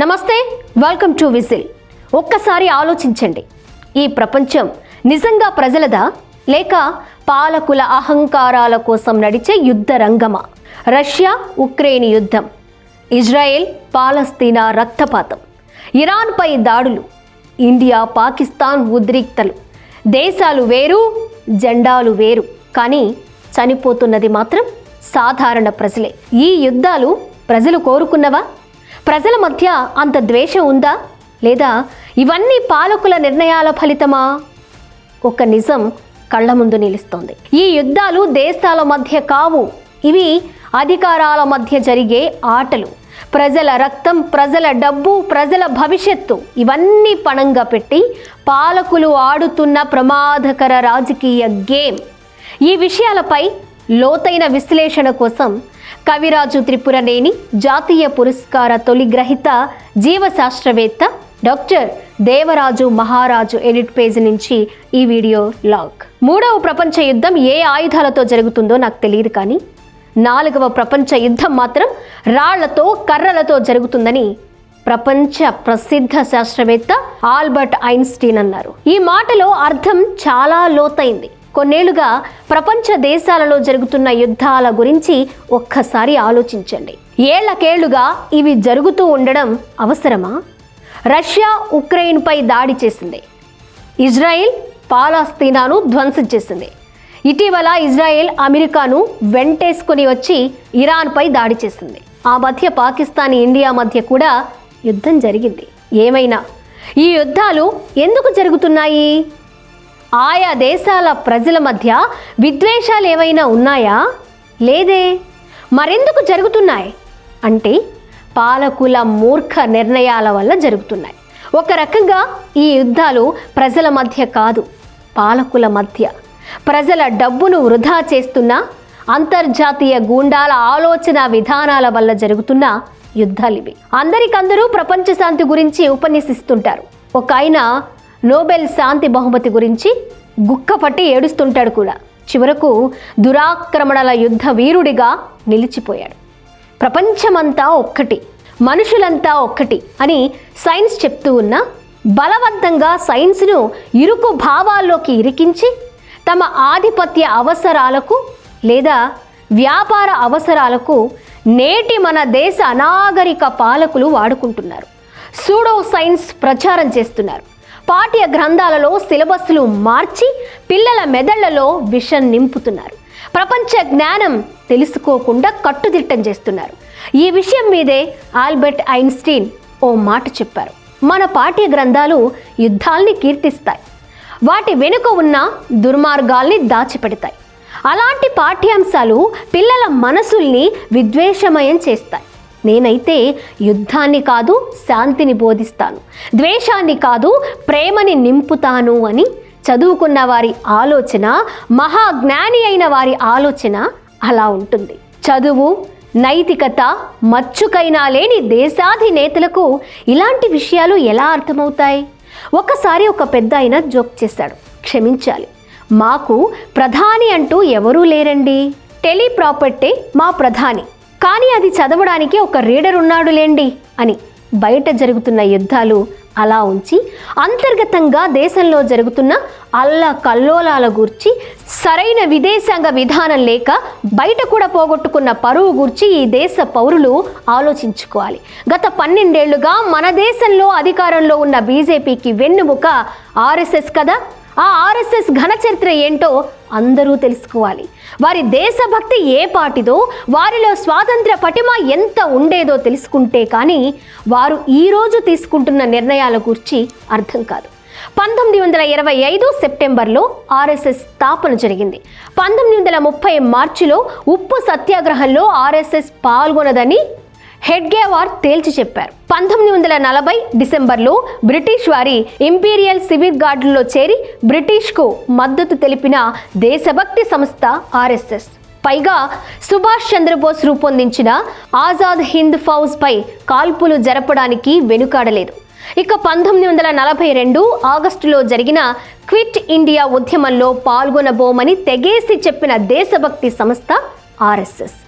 నమస్తే, welcome to whistle. ఒక్కసారి ఆలోచించండి, ఈ ప్రపంచం నిజంగా ప్రజలదా లేక పాలకుల అహంకారాల కోసం నడిచే యుద్ధ రంగమా? రష్యా ఉక్రెయిన్ యుద్ధం, ఇజ్రాయెల్ పాలస్తీనా రక్తపాతం, ఇరాన్పై దాడులు, ఇండియా పాకిస్తాన్ ఉద్రిక్తలు. దేశాలు వేరు, జెండాలు వేరు, కానీ చనిపోతున్నది మాత్రం సాధారణ ప్రజలే. ఈ యుద్ధాలు ప్రజలు కోరుకున్నవా? ప్రజల మధ్య అంత ద్వేషం ఉందా, లేదా ఇవన్నీ పాలకుల నిర్ణయాల ఫలితమా? ఒక నిజం కళ్ళ ముందు నిలుస్తోంది. ఈ యుద్ధాలు దేశాల మధ్య కావు, ఇవి అధికారాల మధ్య జరిగే ఆటలు. ప్రజల రక్తం, ప్రజల డబ్బు, ప్రజల భవిష్యత్తు ఇవన్నీ పణంగా పెట్టి పాలకులు ఆడుతున్న ప్రమాదకర రాజకీయ గేమ్. ఈ విషయాలపై లోతైన విశ్లేషణ కోసం కవిరాజు త్రిపురనేని జాతీయ పురస్కార తొలి గ్రహీత, జీవశాస్త్రవేత్త డాక్టర్ దేవరాజు మహారాజు ఎడిట్ పేజీ నుంచి ఈ వీడియో లాగ్. 3వ ప్రపంచ యుద్ధం ఏ ఆయుధాలతో జరుగుతుందో నాకు తెలియదు, కానీ 4వ ప్రపంచ యుద్ధం మాత్రం రాళ్లతో, కర్రలతో జరుగుతుందని ప్రపంచ ప్రసిద్ధ శాస్త్రవేత్త ఆల్బర్ట్ ఐన్స్టీన్ అన్నారు. ఈ మాటలో అర్థం చాలా లోతైంది. కొన్నేళ్లుగా ప్రపంచ దేశాలలో జరుగుతున్న యుద్ధాల గురించి ఒక్కసారి ఆలోచించండి. ఏళ్లకేళ్లుగా ఇవి జరుగుతూ ఉండడం అవసరమా? రష్యా ఉక్రెయిన్పై దాడి చేసింది, ఇజ్రాయెల్ పాలస్తీనాను ధ్వంసం చేసింది. ఇటీవల ఇజ్రాయెల్ అమెరికాను వెంటేసుకుని వచ్చి ఇరాన్పై దాడి చేసింది. ఆ మధ్య పాకిస్తాన్, ఇండియా మధ్య కూడా యుద్ధం జరిగింది. ఏమైనా ఈ యుద్ధాలు ఎందుకు జరుగుతున్నాయి? ఆయా దేశాల ప్రజల మధ్య విద్వేషాలు ఏవైనా ఉన్నాయా? లేదే. మరెందుకు జరుగుతున్నాయి అంటే పాలకుల మూర్ఖ నిర్ణయాల వల్ల జరుగుతున్నాయి. ఒక రకంగా ఈ యుద్ధాలు ప్రజల మధ్య కాదు, పాలకుల మధ్య. ప్రజల డబ్బును వృధా చేస్తున్న అంతర్జాతీయ గూండాల ఆలోచన విధానాల వల్ల జరుగుతున్న యుద్ధాలివి. అందరికందరూ ప్రపంచ శాంతి గురించి ఉపన్యసిస్తుంటారు. ఒక ఆయన నోబెల్ శాంతి బహుమతి గురించి గుక్కపట్టి ఏడుస్తుంటాడు కూడా. చివరకు దురాక్రమణల యుద్ధ వీరుడిగా నిలిచిపోయాడు. ప్రపంచమంతా ఒక్కటి, మనుషులంతా ఒక్కటి అని సైన్స్ చెప్తూ ఉన్నా బలవంతంగా సైన్స్ను ఇరుకు భావాల్లోకి ఇరికించి తమ ఆధిపత్య అవసరాలకు లేదా వ్యాపార అవసరాలకు నేటి మన దేశ అనాగరిక పాలకులు వాడుకుంటున్నారు. సూడో సైన్స్ ప్రచారం చేస్తున్నారు. పాఠ్య గ్రంథాలలో సిలబస్లు మార్చి పిల్లల మెదళ్లలో విషం నింపుతున్నారు. ప్రపంచ జ్ఞానం తెలుసుకోకుండా కట్టుదిట్టం చేస్తున్నారు. ఈ విషయం మీదే ఆల్బర్ట్ ఐన్స్టీన్ ఓ మాట చెప్పారు. మన పాఠ్య గ్రంథాలు యుద్ధాల్ని కీర్తిస్తాయి, వాటి వెనుక ఉన్న దుర్మార్గాల్ని దాచిపెడతాయి. అలాంటి పాఠ్యాంశాలు పిల్లల మనసుల్ని విద్వేషమయం చేస్తాయి. నేనైతే యుద్ధాన్ని కాదు శాంతిని బోధిస్తాను, ద్వేషాన్ని కాదు ప్రేమని నింపుతాను అని చదువుకున్న వారి ఆలోచన, మహాజ్ఞాని అయిన వారి ఆలోచన అలా ఉంటుంది. చదువు, నైతికత మచ్చుకైనా లేని దేశాధినేతలకు ఇలాంటి విషయాలు ఎలా అర్థమవుతాయి? ఒకసారి ఒక పెద్ద ఆయన జోక్ చేశాడు, క్షమించాలి, మాకు ప్రధాని అంటూ ఎవరూ లేరండి, టెలిప్రాపర్టీ మా ప్రధాని, కానీ అది చదవడానికి ఒక రీడర్ ఉన్నాడు లేండి అని. బయట జరుగుతున్న యుద్ధాలు అలా ఉంచి అంతర్గతంగా దేశంలో జరుగుతున్న అల్లకల్లోలాల గూర్చి, సరైన విదేశాంగ విధానం లేక బయట కూడా పోగొట్టుకున్న పరువు గూర్చి ఈ దేశ పౌరులు ఆలోచించుకోవాలి. గత 12 ఏళ్లుగా మన దేశంలో అధికారంలో ఉన్న బీజేపీకి వెన్నుముక ఆర్ఎస్ఎస్ కదా. ఆ ఆర్ఎస్ఎస్ ఘన చరిత్ర ఏంటో అందరూ తెలుసుకోవాలి. వారి దేశభక్తి ఏ పాటిదో, వారిలో స్వాతంత్ర్య పటిమ ఎంత ఉండేదో తెలుసుకుంటే కానీ వారు ఈరోజు తీసుకుంటున్న నిర్ణయాల గురించి అర్థం కాదు. 1925 సెప్టెంబర్లో ఆర్ఎస్ఎస్ స్థాపన జరిగింది. 1930 మార్చిలో ఉప్పు సత్యాగ్రహంలో ఆర్ఎస్ఎస్ పాల్గొనదని హెడ్గేవార్ తేల్చి చెప్పారు. 1940 డిసెంబర్లో బ్రిటిష్ వారి ఇంపీరియల్ సివిల్ గార్డుల్లో చేరి బ్రిటిష్కు మద్దతు తెలిపిన దేశభక్తి సంస్థ ఆర్ఎస్ఎస్. పైగా సుభాష్ చంద్రబోస్ రూపొందించిన ఆజాద్ హింద్ ఫౌజ్ పై కాల్పులు జరపడానికి వెనుకాడలేదు. ఇక 1942 ఆగస్టులో జరిగిన క్విట్ ఇండియా ఉద్యమంలో పాల్గొనబోమని తెగేసి చెప్పిన దేశభక్తి సంస్థ ఆర్ఎస్ఎస్.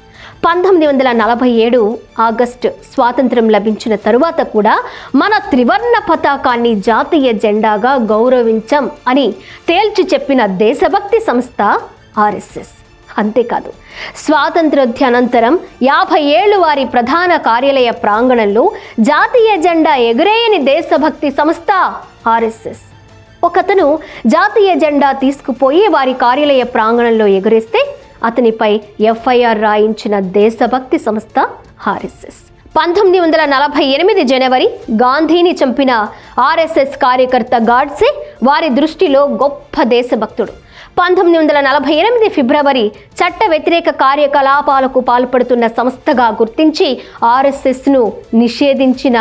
1947 ఆగస్టు స్వాతంత్రం లభించిన తరువాత కూడా మన త్రివర్ణ పతాకాన్ని జాతీయ జెండాగా గౌరవించం అని తేల్చి చెప్పిన దేశభక్తి సంస్థ ఆర్ఎస్ఎస్. అంతేకాదు, స్వాతంత్ర్యోద్యనంతరం 50 ఏళ్లు వారి ప్రధాన కార్యాలయ ప్రాంగణంలో జాతీయ జెండా ఎగురేయని దేశభక్తి సంస్థ ఆర్ఎస్ఎస్. ఒకతను జాతీయ జెండా తీసుకుపోయి వారి కార్యాలయ ప్రాంగణంలో ఎగురేస్తే అతనిపై ఎఫ్ఐఆర్ రాయించిన దేశభక్తి సంస్థ ఆర్ఎస్ఎస్. 1948 జనవరి గాంధీని చంపిన ఆర్ఎస్ఎస్ కార్యకర్త గాడ్సే వారి దృష్టిలో గొప్ప దేశభక్తుడు. 1948 ఫిబ్రవరి చట్ట వ్యతిరేక కార్యకలాపాలకు పాల్పడుతున్న సంస్థగా గుర్తించి ఆర్ఎస్ఎస్ను నిషేధించిన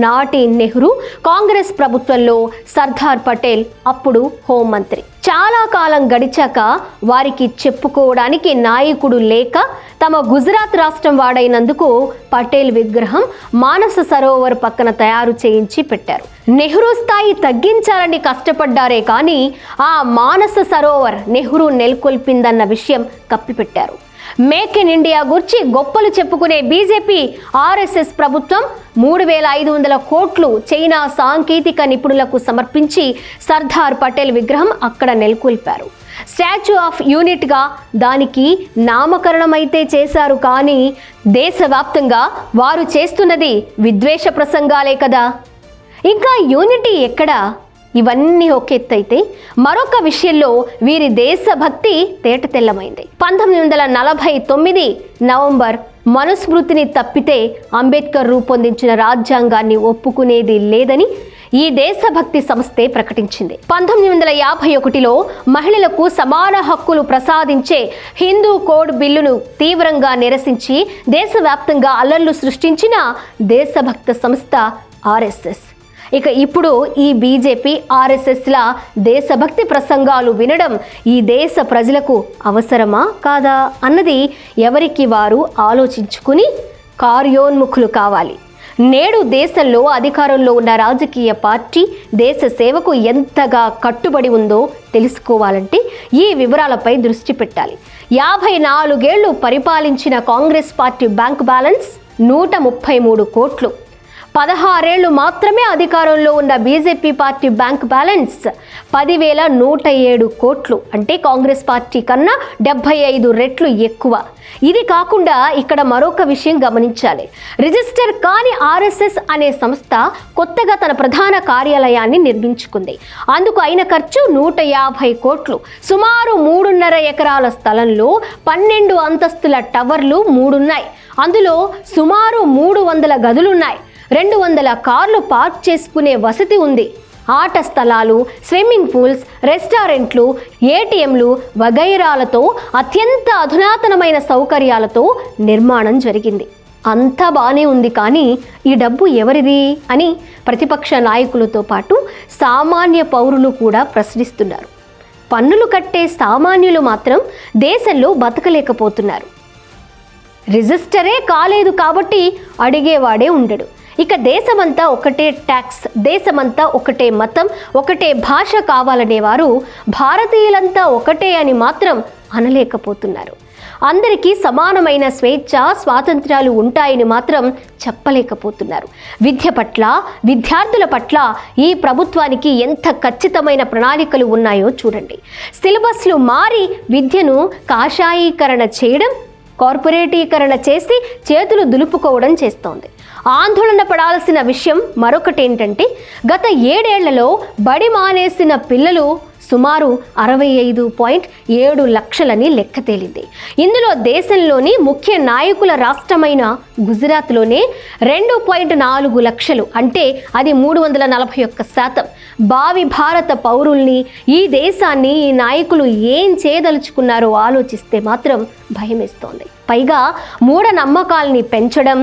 నాటి నెహ్రూ కాంగ్రెస్ ప్రభుత్వంలో సర్దార్ పటేల్ అప్పుడు హోంమంత్రి. చాలా కాలం గడిచాక వారికి చెప్పుకోవడానికి నాయకుడు లేక తమ గుజరాత్ రాష్ట్రం వాడైనందుకు పటేల్ విగ్రహం మానస సరోవర్ పక్కన తయారు చేయించి పెట్టారు. నెహ్రూ స్థాయి తగ్గించాలని కష్టపడ్డారే కానీ ఆ మానస సరోవర్ నెహ్రూ నెలకొల్పిందన్న విషయం కప్పిపెట్టారు. మేక్ ఇన్ ఇండియా గురించి గొప్పలు చెప్పుకునే బీజేపీ ఆర్ఎస్ఎస్ ప్రభుత్వం 3,500 కోట్లు చైనా సాంకేతిక నిపుణులకు సమర్పించి సర్దార్ పటేల్ విగ్రహం అక్కడ నెలకొల్పారు. స్టాచ్యూ ఆఫ్ యూనిట్గా దానికి నామకరణమైతే చేశారు కానీ దేశవ్యాప్తంగా వారు చేస్తున్నది విద్వేష ప్రసంగాలే కదా. ఇంకా యూనిటీ ఎక్కడా? ఇవన్నీ ఒక ఎత్తైతే మరొక విషయంలో వీరి దేశభక్తి తేటతెల్లమైంది. 1949 నవంబర్ మనుస్మృతిని తప్పితే అంబేద్కర్ రూపొందించిన రాజ్యాంగాన్ని ఒప్పుకునేది లేదని ఈ దేశభక్తి సంస్థే ప్రకటించింది. 1951లో మహిళలకు సమాన హక్కులు ప్రసాదించే హిందూ కోడ్ బిల్లును తీవ్రంగా నిరసించి దేశవ్యాప్తంగా అల్లర్లు సృష్టించిన దేశభక్త సంస్థ ఆర్ఎస్ఎస్. ఇక ఇప్పుడు ఈ బీజేపీ ఆర్ఎస్ఎస్ల దేశభక్తి ప్రసంగాలు వినడం ఈ దేశ ప్రజలకు అవసరమా కాదా అన్నది ఎవరికి వారు ఆలోచించుకుని కార్యోన్ముఖులు కావాలి. నేడు దేశంలో అధికారంలో ఉన్న రాజకీయ పార్టీ దేశ సేవకు ఎంతగా కట్టుబడి ఉందో తెలుసుకోవాలంటే ఈ వివరాలపై దృష్టి పెట్టాలి. 54 ఏళ్లు పరిపాలించిన కాంగ్రెస్ పార్టీ బ్యాంక్ బ్యాలెన్స్ 133 కోట్లు. 16 ఏళ్లు మాత్రమే అధికారంలో ఉన్న బీజేపీ పార్టీ బ్యాంక్ బ్యాలెన్స్ 10,107 కోట్లు. అంటే కాంగ్రెస్ పార్టీ కన్నా 75 రెట్లు ఎక్కువ. ఇది కాకుండా ఇక్కడ మరొక విషయం గమనించాలి. రిజిస్టర్ కాని ఆర్ఎస్ఎస్ అనే సంస్థ కొత్తగా తన ప్రధాన కార్యాలయాన్ని నిర్మించుకుంది. అందుకు అయిన ఖర్చు 150 కోట్లు. సుమారు 3.5 ఎకరాల స్థలంలో 12 అంతస్తుల టవర్లు 3 ఉన్నాయి. అందులో సుమారు 300 గదులున్నాయి. 200 కార్లు పార్క్ చేసుకునే వసతి ఉంది. ఆట స్థలాలు, స్విమ్మింగ్ పూల్స్, రెస్టారెంట్లు, ఏటీఎంలు వగైరాలతో అత్యంత అధునాతనమైన సౌకర్యాలతో నిర్మాణం జరిగింది. అంతా బాగానే ఉంది కానీ ఈ డబ్బు ఎవరిది అని ప్రతిపక్ష నాయకులతో పాటు సామాన్య పౌరులు కూడా ప్రశ్నిస్తున్నారు. పన్నులు కట్టే సామాన్యులు మాత్రం దేశంలో బతకలేకపోతున్నారు. రిజిస్టరే కాలేదు కాబట్టి అడిగేవాడే ఉండడు. ఇక దేశమంతా ఒకటే ట్యాక్స్, దేశమంతా ఒకటే మతం, ఒకటే భాష కావాలనేవారు భారతీయులంతా ఒకటే అని మాత్రం అనలేకపోతున్నారు. అందరికీ సమానమైన స్వేచ్ఛ, స్వాతంత్ర్యాలు ఉంటాయని మాత్రం చెప్పలేకపోతున్నారు. విద్య పట్ల, విద్యార్థుల పట్ల ఈ ప్రభుత్వానికి ఎంత ఖచ్చితమైన ప్రణాళికలు ఉన్నాయో చూడండి. సిలబస్లు మారి విద్యను కాషాయీకరణ చేయడం, కార్పొరేటీకరణ చేసి చేతులు దులుపుకోవడం చేస్తోంది. ఆందోళన పడాల్సిన విషయం మరొకటేంటంటే గత 7 ఏళ్లలో బడి మానేసిన పిల్లలు సుమారు 65.7 లక్షలని లెక్క తేలింది. ఇందులో దేశంలోని ముఖ్య నాయకుల రాష్ట్రమైన గుజరాత్లోనే 2.4 లక్షలు, అంటే అది 341%. భావి భారత పౌరుల్ని, ఈ దేశాన్ని ఈ నాయకులు ఏం చేయదలుచుకున్నారో ఆలోచిస్తే మాత్రం భయమేస్తోంది. పైగా మూఢనమ్మకాల్ని పెంచడం,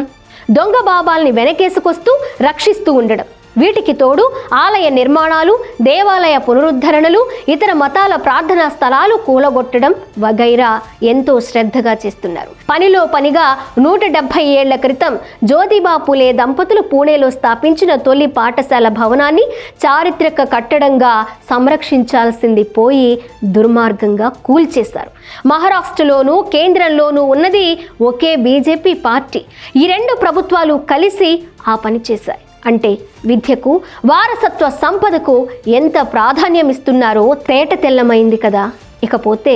దొంగ బాబాల్ని వెనకేసుకొస్తూ రక్షిస్తూ ఉండడం, వీటికి తోడు ఆలయ నిర్మాణాలు, దేవాలయ పునరుద్ధరణలు, ఇతర మతాల ప్రార్థనా స్థలాలు కూలగొట్టడం వగైరా ఎంతో శ్రద్ధగా చేస్తున్నారు. పనిలో పనిగా 170 ఏళ్ల క్రితం జ్యోతిబా పూలే దంపతులు పూణేలో స్థాపించిన తొలి పాఠశాల భవనాన్ని చారిత్రక కట్టడంగా సంరక్షించాల్సింది పోయి దుర్మార్గంగా కూల్చేశారు. మహారాష్ట్రలోనూ కేంద్రంలోనూ ఉన్నది ఒకే బీజేపీ పార్టీ. ఈ రెండు ప్రభుత్వాలు కలిసి ఆ పని చేశాయి. అంటే విద్యకు, వారసత్వ సంపదకు ఎంత ప్రాధాన్యం ఇస్తున్నారో తేట తెల్లమైంది కదా. ఇకపోతే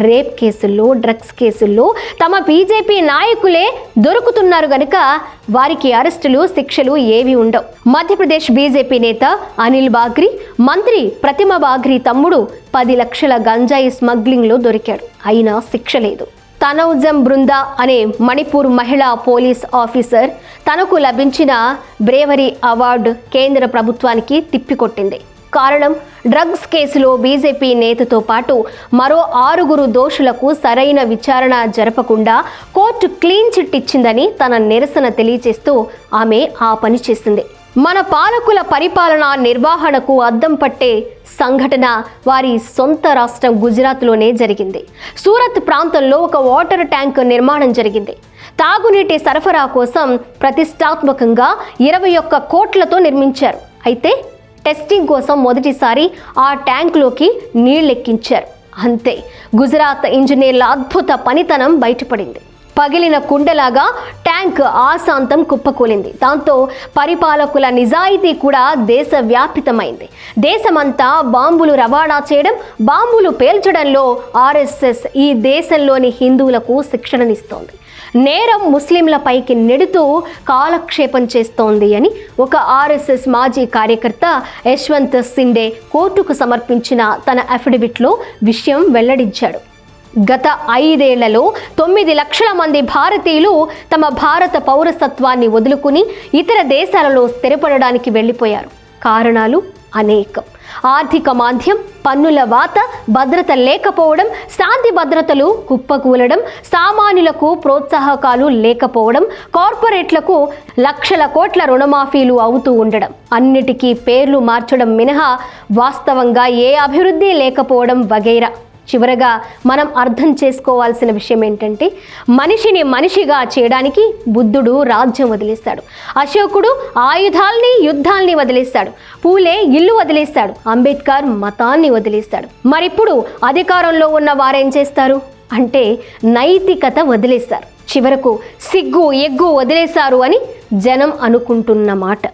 రేప్ కేసుల్లో, డ్రగ్స్ కేసుల్లో తమ బీజేపీ నాయకులే దొరుకుతున్నారు గనుక వారికి అరెస్టులు, శిక్షలు ఏవి ఉండవు. మధ్యప్రదేశ్ బీజేపీ నేత అనిల్ బాగ్రి, మంత్రి ప్రతిమ బాగ్రి తమ్ముడు 10 లక్షల గంజాయి స్మగ్లింగ్లో దొరికాడు. అయినా శిక్ష లేదు. తనౌజం బృందా అనే మణిపూర్ మహిళా పోలీస్ ఆఫీసర్ తనకు లభించిన బ్రేవరీ అవార్డు కేంద్ర ప్రభుత్వానికి తిప్పికొట్టింది. కారణం, డ్రగ్స్ కేసులో బీజేపీ నేతతో పాటు మరో 6 దోషులకు సరైన విచారణ జరపకుండా కోర్టు క్లీన్ చిట్ ఇచ్చిందని తన నిరసన తెలియజేస్తూ ఆమె ఆ పని చేసింది. మన పాలకుల పరిపాలన నిర్వహణకు అద్దం పట్టే సంఘటన వారి సొంత రాష్ట్రం గుజరాత్లోనే జరిగింది. సూరత్ ప్రాంతంలో ఒక వాటర్ ట్యాంక్ నిర్మాణం జరిగింది. తాగునీటి సరఫరా కోసం ప్రతిష్టాత్మకంగా 21 కోట్లతో నిర్మించారు. అయితే టెస్టింగ్ కోసం మొదటిసారి ఆ ట్యాంకులోకి నీళ్లెక్కించారు. అంతే, గుజరాత్ ఇంజనీర్ల అద్భుత పనితనం బయటపడింది. పగిలిన కుండలాగా ట్యాంక్ ఆశాంతం కుప్పకూలింది. దాంతో పరిపాలకుల నిజాయితీ కూడా దేశవ్యాపితమైంది. దేశమంతా బాంబులు రవాణా చేయడం, బాంబులు పేల్చడంలో ఆర్ఎస్ఎస్ ఈ దేశంలోని హిందువులకు శిక్షణనిస్తోంది. నేరం ముస్లింలపైకి నెడుతూ కాలక్షేపం చేస్తోంది అని ఒక ఆర్ఎస్ఎస్ మాజీ కార్యకర్త యశ్వంత్ సిండే కోర్టుకు సమర్పించిన తన అఫిడవిట్లో విషయం వెల్లడించాడు. గత 5 ఏళ్లలో 9 లక్షల మంది భారతీయులు తమ భారత పౌరసత్వాన్ని వదులుకుని ఇతర దేశాలలో స్థిరపడడానికి వెళ్ళిపోయారు. కారణాలు అనేకం. ఆర్థిక మాంద్యం, పన్నుల వాత, భద్రత లేకపోవడం, శాంతి భద్రతలు కుప్పకూలడం, సామాన్యులకు ప్రోత్సాహకాలు లేకపోవడం, కార్పొరేట్లకు లక్షల కోట్ల రుణమాఫీలు అవుతూ ఉండడం, అన్నిటికీ పేర్లు మార్చడం మినహా వాస్తవంగా ఏ అభివృద్ధి లేకపోవడం వగైరా. చివరగా మనం అర్థం చేసుకోవాల్సిన విషయం ఏంటంటే, మనిషిని మనిషిగా చేయడానికి బుద్ధుడు రాజ్యం వదిలేశాడు, అశోకుడు ఆయుధాల్ని, యుద్ధాల్ని వదిలేశాడు, పూలే ఇల్లు వదిలేశాడు, అంబేద్కర్ మతాన్ని వదిలేశాడు. మరిప్పుడు అధికారంలో ఉన్న వారేం చేస్తారు అంటే నైతికత వదిలేశారు. చివరకు సిగ్గు, ఎగ్గు వదిలేశారు అని జనం అనుకుంటున్న మాట.